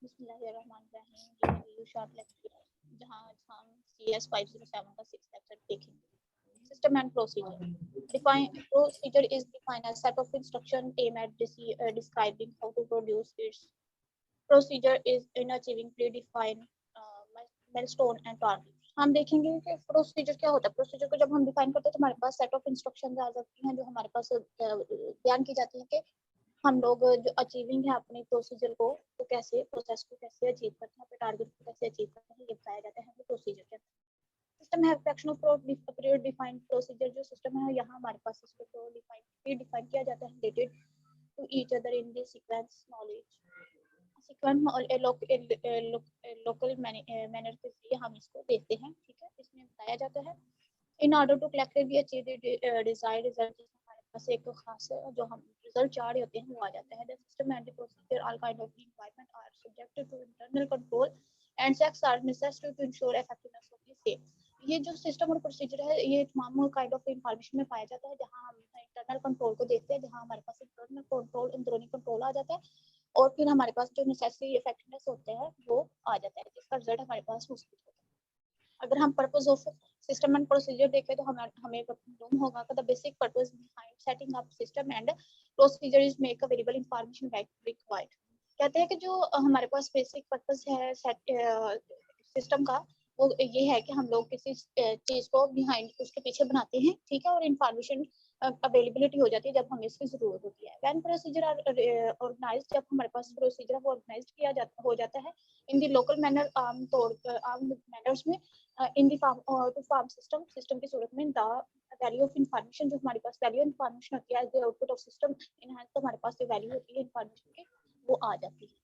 बिस्मिल्लाहिर्रहमानिर्रहीम। ये है वीडियो शॉर्ट लेक्चर जहाँ हम CS 507 का 6th लेक्चर देखेंगे। System and procedure. Procedure is defined as set of instruction aimed at describing how to produce its procedure is in achieving predefined milestone and target. हम देखेंगे कि procedure क्या होता है। प्रोसीजर को जब हम डिफाइन करते हैं तो हमारे पास सेट ऑफ इंस्ट्रक्शंस आ जाती हैं जो हमारे पास बयान की जाती है कि हम लोग जो अचीविंग है अपने प्रोसीजर को तो कैसे प्रोसेस को कैसे अचीव करते हैं, अपने टारगेट को कैसे अचीव करते हैं, ये बताया जाता है प्रोसीजर के अंदर। सिस्टम है fraction of period defined procedure. जो सिस्टम है यहाँ हमारे पास इसको डिफाइन किया जाता है related to each other in the sequence knowledge local manner के लिए हम इसको देते हैं। ठीक है, इसमें बताया जाता है in order to collectively achieve the desired result. हमारे पास एक खास जो हम रिजल्ट चाह रहे होते हैं वो आ जाता है। The system and the procedure all kind of environment are subjected to internal control and checks are necessary to ensure effectiveness of the same. ये जो सिस्टम और प्रोसीजर है ये तमाम काइंड ऑफ इंफॉर्मेशन में पाया जाता है जहां हम इंटरनल कंट्रोल को देखते हैं, जहां हमारे पास इंटरनल कंट्रोल अंदरूनी कंट्रोल आ जाता है और फिर हमारे पास जो नेसेसरी इफेक्टिवनेस होते हैं वो आ जाता है जिसका रिजल्ट हमारे पास मुस्बत होता है। अगर हम purpose of system and procedure देखें तो हमें मालूम होगा कि the basic purpose behind setting up system and procedure is make available information required. कहते हैं कि जो हमारे पास बेसिक पर्पस है सिस्टम का वो ये है कि हम लोग किसी चीज को बिहाइंड उसके पीछे बनाते हैं, ठीक है, और इंफॉर्मेशन अवेलेबिलिटी हो जाती है जब हमें इसकी जरूरत होती है। व्हेन प्रोसीजर आर ऑर्गेनाइज्ड, जब हमारे पास प्रोसीजर वो ऑर्गेनाइज्ड किया जाता हो जाता है इन द लोकल मैनर आम मैनर्स में इन द फॉर्म सिस्टम की सूरत में द वैल्यू ऑफ इंफॉर्मेशन, जो हमारे पास वैल्यू इंफॉर्मेशन होती है as the output of system enhance, तो हमारे पास जो वैल्यू होती है इंफॉर्मेशन की वो आ जाती है।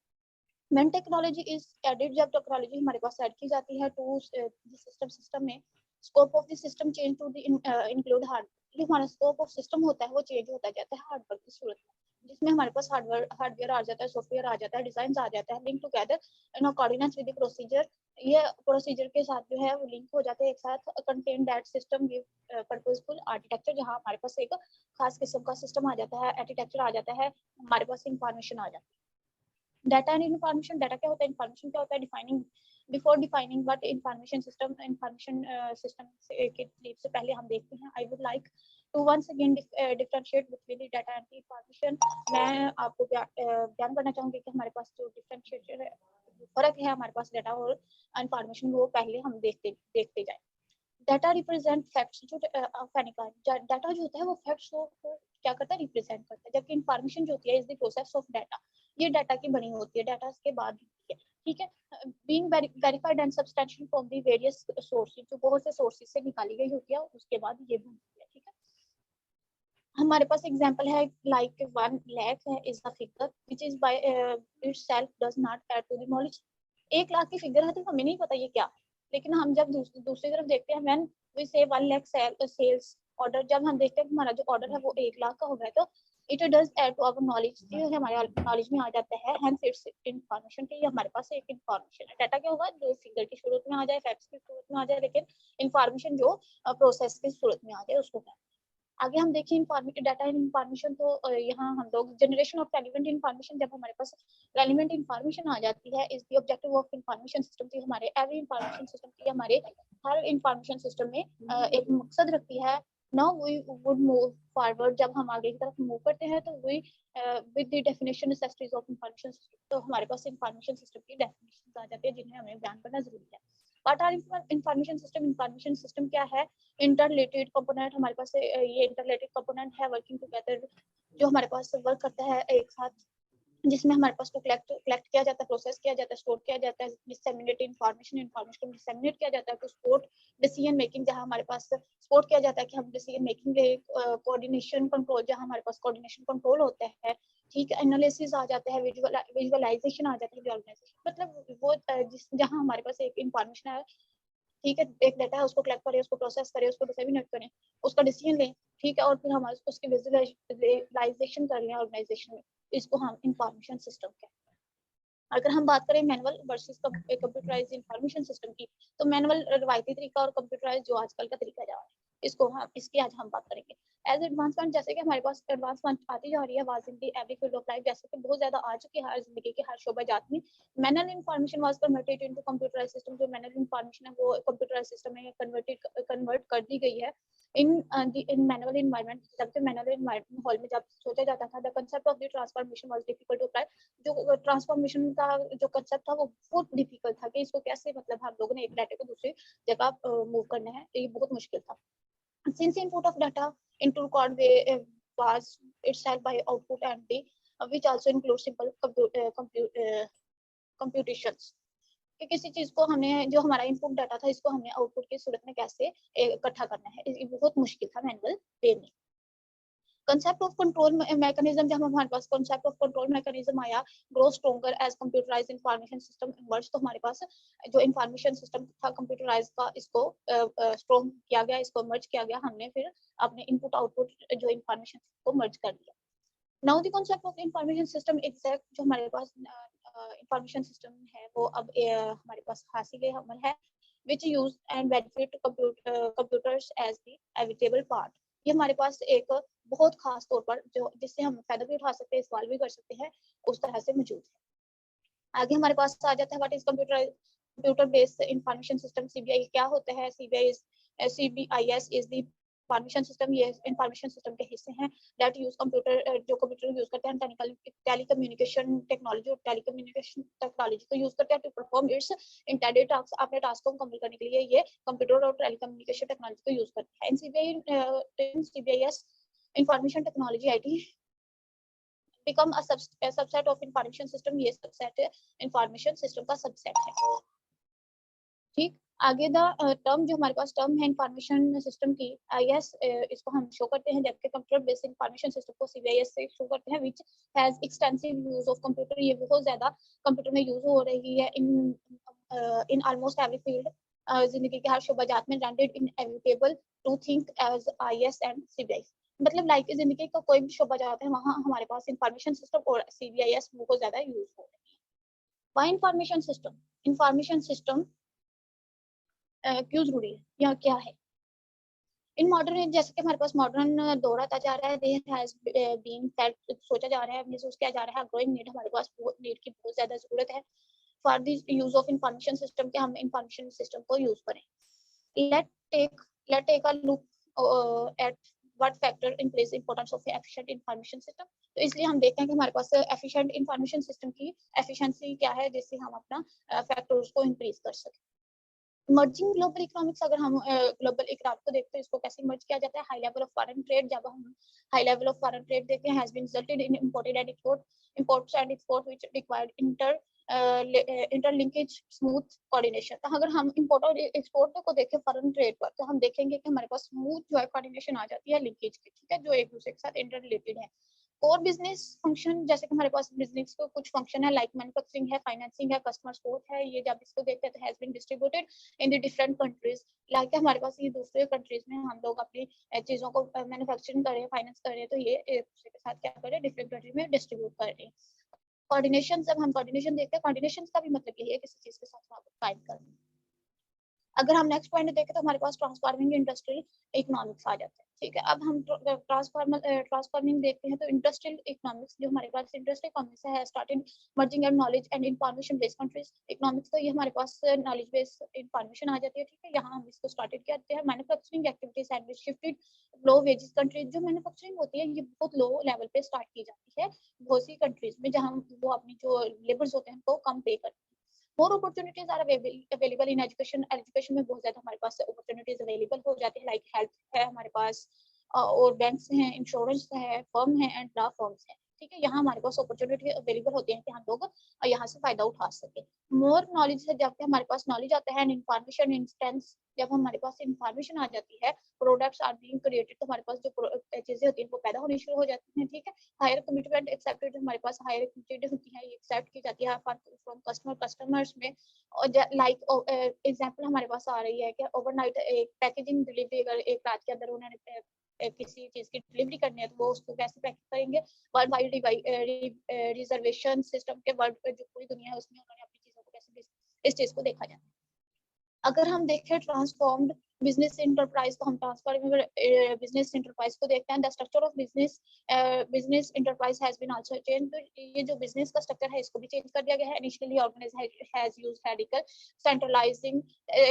When technology is added, जब टेक्नोलॉजी हमारे पास ऐड की जाती है तो सिस्टम में scope of the system change to the include hardware. जो हमारा स्कोप ऑफ सिस्टम होता है वो चेंज होता जाता है हार्डवेयर की सूरत में, जिसमें हमारे पास हार्डवेयर आ जाता है, सॉफ्टवेयर आ जाता है, डिजाइन आ जाता है, link together in according with the procedure. ये प्रोसीजर के साथ जो है वो लिंक हो जाते हैं एक साथ। Contain that system give purposeful architecture, जहां हमारे पास एक खास किस्म का सिस्टम आ जाता है, आर्किटेक्चर आ जाता है, हमारे पास इंफॉर्मेशन आ जाती है। Data and information. डाटा क्या होता है, इंफॉर्मेशन क्या होता है। Defining before defining what information system से पहले हम देखते हैं I would like to once again differentiate between data and information. मैं आपको बयान करना चाहूंगी कि हमारे पास जो डिफरेंशिएशन है, फर्क है हमारे पास डाटा और इंफॉर्मेशन, वो पहले हम देखते जाए। Data represent facts. जो डाटा जो होता है वो फैक्ट्स को क्या करता है, रिप्रेजेंट करता है, जबकि इंफॉर्मेशन जो होती है is the process of data. ये डाटा की बनी होती है, डाटा के बाद होती है, ठीक है। Being verified and substantial from the various sources, जो बहुत से सोर्सेज से निकाली गई होती है उसके बाद ये बनती है, ठीक है। हमारे पास एग्जांपल है like 1 lakh is the figure which is by itself does not add to the knowledge. 1 lakh की फिगर है तो हमें नहीं पता ये क्या, लेकिन हम जब दूसरी तरफ देखते हैं व्हेन वी से 1 लाख सेल्स ऑर्डर, जब हम देखते हैं कि हमारा जो ऑर्डर है वो 1 लाख का हो गया तो it does add to our knowledge, ये हमारे नॉलेज में आ जाता है। हेंस इट्स इंफॉर्मेशन कि ये हमारे पास एक इंफॉर्मेशन है। डाटा क्या होगा, जो फिगर की सूरत में आ जाए, फैक्ट्स की सूरत में आ जाए, लेकिन इंफॉर्मेशन जो प्रोसेस की सूरत में आ जाए उसको कहते हैं। आगे हम देखें डाटा एंड इंफॉर्मेशन, तो यहाँ हम लोग जनरेशन ऑफ रेलिवेंट इंफॉर्मेशन, जब हमारे पास रेलिवेंट इंफॉर्मेशन आ जाती है is the objective of information system की। हमारे एवरी इंफॉर्मेशन सिस्टम की, हमारे हर इंफॉर्मेशन सिस्टम में एक मकसद रखती है। Now we would move forward, जब हम आगे की तरफ मूव करते हैं तो we with the definition necessities of information system, तो हमारे पास इंफॉर्मेशन सिस्टम की डेफिनेशन आ जाती है जिन्हें हमें बयान करना जरूरी है। What are information system. Information system क्या है, इंटररिलेटेड कंपोनेंट। हमारे पास ये इंटररिलेटेड कंपोनेंट है वर्किंग टुगेदर, जो हमारे पास वर्क करता है एक साथ, जिसमें हमारे पास को कलेक्ट किया जाता है, प्रोसेस किया जाता है, स्टोर किया जाता है, डिसेमिनेट इंफॉर्मेशन को डिसेमिनेट किया जाता है, तो सपोर्ट डिसीजन मेकिंग, जहां हमारे पास सपोर्ट किया जाता है कि हम डिसीजन मेकिंग कोऑर्डिनेशन कंट्रोल, जहां हमारे पास कोऑर्डिनेशन कंट्रोल होता है, ठीक है। एनालिसिस आ जाता है, विजुअलाइजेशन आ जाता है, ऑर्गेनाइजेशन मतलब वो जहां हमारे पास एक इंफॉर्मेशन है, ठीक है, एक डाटा है, उसको कलेक्ट करें, उसको प्रोसेस करें, उसको डिसेमिनेट करें, उसका डिसीजन लें, ठीक है, और फिर हम उसकी विजुअलाइजेशन कर लें ऑर्गेनाइजेशन में, इसको हम इंफॉर्मेशन सिस्टम कहते हैं। अगर हम बात करें manual versus computerised information system की, तो मैनुअल रवायती तरीका और कंप्यूटराइज्ड जो आजकल का तरीका जा रहा है। इसको हम इसकी आज हम बात करेंगे। एज एडवांसमेंट, जैसे कि हमारे पास एडवांसमेंट आती जा रही है was in the every field of life, जैसे कि बहुत ज्यादा आ चुकी है हर जिंदगी के हर शोबा जात में। Manual information was converted into computerised system, जो मैनुअल इंफॉर्मेशन है वो कंप्यूटराइज्ड सिस्टम में कन्वर्ट कर दी गई है। इन मैनुअल एनवायरनमेंट, जब से मैनुअल एनवायरनमेंट हॉल में जब सोचा जाता था, the concept of the transformation was difficult to apply. जो ट्रांसफॉर्मेशन का जो कांसेप्ट था वो बहुत डिफिकल्ट था कि इसको कैसे मतलब हम लोगों ने एक डाटा को दूसरी जगह मूव करना है, ये बहुत मुश्किल था। Since input of data into record was itself by output and the which also includes simple computations, कि किसी चीज को हमने जो हमारा इनपुट डाटा था इसको हमने आउटपुट की सूरत में कैसे इकट्ठा करना है, ये बहुत मुश्किल था मैनुअल वे में। कंसेप्ट ऑफ कंट्रोल मैकेनिज्म, जब हमारे पास कंसेप्ट ऑफ कंट्रोल मैकेनिज्म आया, grow stronger as computerised information system emerge, तो हमारे पास जो इंफॉर्मेशन सिस्टम था कंप्यूटराइज्ड का, इसको स्ट्रॉन्ग किया गया, इसको मर्ज किया गया, हमने फिर अपने इनपुट आउटपुट जो इंफॉर्मेशन को मर्ज कर दिया। Now the concept of information system exact, जो हमारे पास इंफॉर्मेशन सिस्टम है वो अब हमारे पास हासिल अमल है, which use and benefit computers as the inevitable part। ये हमारे पास एक बहुत खास तौर पर जो जिससे हम फायदा भी उठा सकते हैं, इस्तेमाल भी कर सकते हैं, उस तरह से मौजूद है। आगे हमारे पास आ जाता है what is computer based information system, CBI क्या होता है। CBIS is the information system, ये इंफॉर्मेशन सिस्टम के हिस्से हैं दैट यूज कंप्यूटर, जो कंप्यूटर यूज करते हैं टेलीकम्युनिकेशन टेक्नोलॉजी और टेलीकम्युनिकेशन टेक्नोलॉजी को यूज करते हैं to perform its intended task, अपने टास्क को कंप्लीट करने के लिए ये कंप्यूटर और टेलीकम्युनिकेशन टेक्नोलॉजी को यूज करते हैं। CBIS information technology IT become a subset of information system, ये सबसेट इंफॉर्मेशन सिस्टम का सबसेट है। ठीक, आगे द टर्म जो हमारे पास टर्म है इंफॉर्मेशन सिस्टम की, आईएस इसको हम शो करते हैं, जबकि कंप्यूटर बेस्ड इंफॉर्मेशन सिस्टम को सीबीआईएस से शो करते हैं, which has extensive use of computer, ये बहुत ज्यादा कंप्यूटर में यूज हो रही है इन ऑलमोस्ट एवरी फील्ड, जिंदगी के हर शोबाजात में, rendered inevitable to think as IS and CBIS. मतलब लाइक जिंदगी का कोई भी शोबा जाता है वहां हमारे पास इंफॉर्मेशन सिस्टम और सीबीआईएस बहुत ज्यादा यूज हो रही है। व्हाई इंफॉर्मेशन सिस्टम क्यों जरूरी है या क्या है। इन मॉडर्न, जैसे कि हमारे पास मॉडर्न दौर आता जा रहा है, देयर हैज बीन सेट, सोचा जा रहा है, महसूस किया जा रहा है, ग्रोइंग नीड, हमारे पास नीड की बहुत ज्यादा जरूरत है for the use of information system, के हम इंफॉर्मेशन सिस्टम को यूज करें। Let take a look at what factor in place importance of efficient information system. तो इसलिए हम देखते हैं कि हमारे पास एफिशिएंट इंफॉर्मेशन सिस्टम की एफिशिएंसी क्या है, जिससे हम अपना फैक्टर्स को इंक्रीज कर सकें। मर्जिंग ग्लोबल इकोनॉमिक्स, अगर हम ग्लोबल इकोनॉमिक को देखते हैं, इसको कैसे मर्ज किया जाता है। High level of foreign trade, जब हम high level of foreign trade देखते हैं, has been resulted in imported and imports and export which required interlinkage smooth coordination. तो अगर हम इंपोर्ट और एक्सपोर्ट को देखें फॉरेन ट्रेड पर, तो हम देखेंगे कि हमारे पास स्मूथ जो है कोऑर्डिनेशन आ जाती है लिंकेज की, ठीक है, जो एक दूसरे के साथ इंटर रिलेटेड है। कोर बिजनेस फंक्शन, जैसे कि हमारे पास बिजनेस को कुछ फंक्शन है, लाइक मैन्युफैक्चरिंग है, फाइनेंसिंग है, कस्टमर सपोर्ट है, ये जब इसको देखते हैं तो has been distributed in the different countries. Like हमारे पास ये दूसरे कंट्रीज में हम लोग अपनी चीजों को मैन्युफैक्चरिंग कर रहे हैं, फाइनेंस कर रहे हैं, तो ये एक दूसरे के साथ क्या कर रहे हैं, डिफरेंट कंट्री में डिस्ट्रीब्यूट कर रहे हैं। कोऑर्डिनेशन, जब हम कोऑर्डिनेशन देखते हैं, कोऑर्डिनेशन का भी मतलब यही है किसी चीज के साथ काम करना। अगर हम नेक्स्ट पॉइंट देखें तो हमारे पास ट्रांसफॉर्मिंग इंडस्ट्रियल इकोनॉमिक्स आ जाता है। ठीक है, अब हम ट्रांसफॉर्मिंग देखते हैं तो इंडस्ट्रियल इकोनॉमिक्स, जो हमारे पास इंडस्ट्रियल इकोनॉमिक्स है, started merging and knowledge and information based countries economics, तो ये हमारे पास नॉलेज बेस्ड इंफॉर्मेशन आ जाती है। ठीक है, यहाँ हम इसको स्टार्टेड करते हैं। Manufacturing activities and shifted low wages countries, जो मैन्युफैक्चरिंग होती है ये बहुत लो लेवल पे स्टार्ट की जाती है बहुत सी कंट्रीज में, जहाँ वो अपनी जो लेबर्स होते हैं उनको कम पे करते हैं। More opportunities are available in education, education में बहुत ज्यादा हमारे पास अपॉर्चुनिटीज अवेलेबल हो जाती है, लाइक हेल्थ है हमारे पास, और बैंक्स हैं, इंश्योरेंस है, फर्म है एंड लॉ फर्म्स है। ठीक है, यहाँ हमारे पास अपॉर्चुनिटी अवेलेबल होती है कि हम लोग यहाँ से फायदा उठा सके। मोर नॉलेज है, जब हमारे पास नॉलेज आता है, इंफॉर्मेशन इंस्टेंस, जब हमारे पास इंफॉर्मेशन आ जाती है, प्रोडक्ट्स आर बीइंग क्रिएटेड, तो हमारे पास जो चीजें होती हैं वो पैदा होनी शुरू हो जाती हैं। ठीक है, हायर कमिटमेंट एक्सेप्टेड, हमारे पास हायर कमिटेड होती है, ये एक्सेप्ट की जाती है फ्रॉम कस्टमर्स में। और लाइक एग्जांपल हमारे पास आ रही है कि ओवरनाइट एक पैकेजिंग डिलीवरी, अगर एक रात के अंदर उन्होंने किसी चीज की डिलीवरी करनी है, तो वो उसको कैसे पैक करेंगे। वर्ल्ड वाइड रिजर्वेशन सिस्टम के वर्ल्ड पे जो पूरी दुनिया है उसमें उन्होंने अपनी चीजों को कैसे इस चीज को देखा जाता है। अगर हम देखें ट्रांसफॉर्म्ड बिजनेस इंटरप्राइज को हम ट्रांसफर बिजनेस इंटरप्राइज को देखते हैं। The structure of business enterprise has been also change. तो ये जो बिजनेस का स्ट्रक्चर है इसको भी चेंज कर दिया गया है। Initially organise has used hierarchical centralising,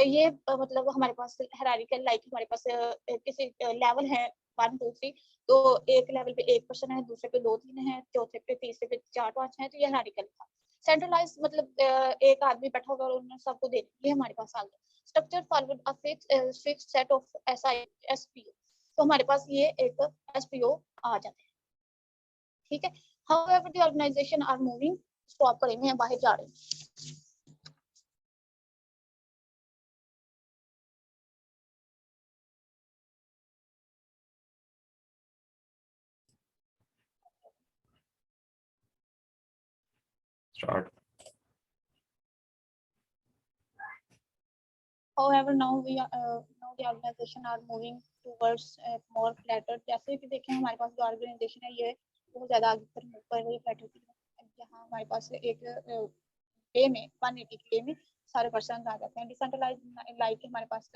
ये मतलब हमारे पास हेरारिकल लाइक हमारे पास किसी लेवल है 1 2 3, तो एक लेवल पे एक पर्सन है, दूसरे पे 2 3 है, चौथे पे तीसरे पे 4 5 है, तो ये हेरारिकल था। सेंट्रलाइज मतलब एक आदमी बैठा होगा और उन्हें सबको दे, ये हमारे पास आ गया। Structure forward a fixed set of SPO, तो हमारे पास ये एक एसपीओ आ जाते हैं, ठीक है। However the organisation are moving, stop करेंगे, बाहर जा रहे हैं। Start. However, now the organization are moving towards more flatter, जैसे कि देखें हमारे पास जो ऑर्गेनाइजेशन है ये बहुत ज़्यादा आगे पर मूव कर रही है फ्लैटर की तरफ, जहाँ हमारे पास एक डे में 180 डे में सारे पर्सन आ जाते हैं। डिसेंट्रलाइज लाइक हमारे पास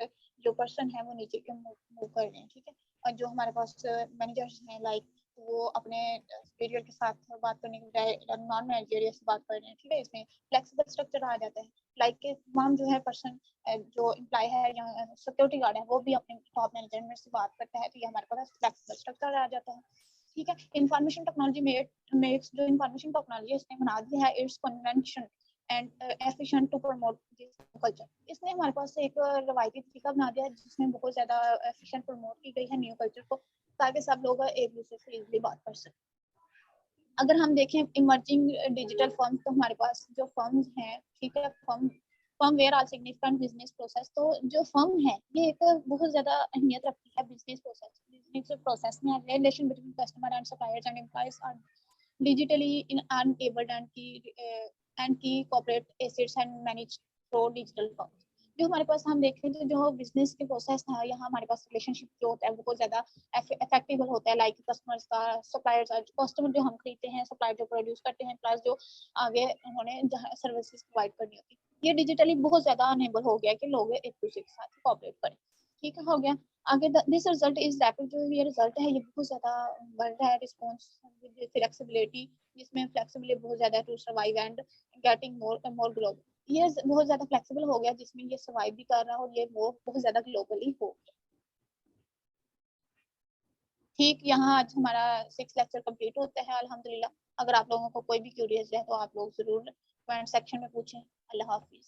जो पर्सन है वो नीचे के मूव कर रहे हैं, ठीक है। और जो हमारे पास मैनेजर्स हैं लाइक वो अपने सुपीरियर के साथ बात करने के बजाय नॉन मैनेजरियल से बात कर रहे हैं, ठीक है। इसमें फ्लेक्सिबल स्ट्रक्चर आ जाता है, लाइक के तमाम जो है पर्सन जो एम्प्लॉय है या सिक्योरिटी गार्ड है वो भी अपने टॉप मैनेजमेंट से बात करता है, तो ये हमारे पास फ्लेक्सिबल स्ट्रक्चर आ जाता है, ठीक है। इंफॉर्मेशन टेक्नोलॉजी मेक्स, जो इंफॉर्मेशन टेक्नोलॉजी इसने बना दिया है it's convention and efficient to promote this culture. इसने हमारे पास एक रवायती तरीका बना दिया है जिसमें बहुत ज़्यादा एफिशिएंट प्रमोट की गई है न्यू कल्चर को, ताकि सब लोग एक दूसरे से इजीली बात कर सकें। अगर हम देखें इमर्जिंग डिजिटल फर्म, तो हमारे पास जो फर्म्स हैं, ठीक है, firm where are significant business process, तो जो फर्म है ये एक बहुत ज्यादा अहमियत रखती है बिजनेस प्रोसेस में। Relation between customer and suppliers and employees are digitally enabled and key corporate assets and managed through digital firms। जो हमारे पास हम देखें तो जो बिजनेस के प्रोसेस था यहाँ हमारे पास रिलेशनशिप जो होता है वो बहुत ज्यादा इफेक्टिव होता है, लाइक कस्टमर्स का, सप्लायर्स, कस्टमर जो हम खरीदते हैं, सप्लायर जो प्रोड्यूस करते हैं, प्लस जो आगे उन्होंने जहाँ सर्विसेज प्रोवाइड करनी होती है, ये डिजिटली बहुत ज्यादा अनेबल हो गया कि लोग एक दूसरे के साथ कॉपरेट करें, ठीक है, हो गया। आगे दिस रिजल्ट इज रैपिड, जो ये रिजल्ट है ये बहुत ज्यादा बढ़ रहा है, रिस्पॉन्स विद फ्लेक्सिबिलिटी, जिसमें फ्लेक्सिबिलिटी बहुत ज्यादा to survive and getting more global, ये बहुत ज्यादा फ्लेक्सिबल हो गया जिसमें ये सर्वाइव भी कर रहा है और ये वो बहुत ज्यादा ग्लोबली हो गया। ठीक, यहाँ आज हमारा 6 लेक्चर कंप्लीट होता है अल्हम्दुलिल्लाह। अगर आप लोगों को कोई भी क्यूरियस है तो आप लोग जरूर कमेंट सेक्शन में पूछें। अल्लाह हाफिज।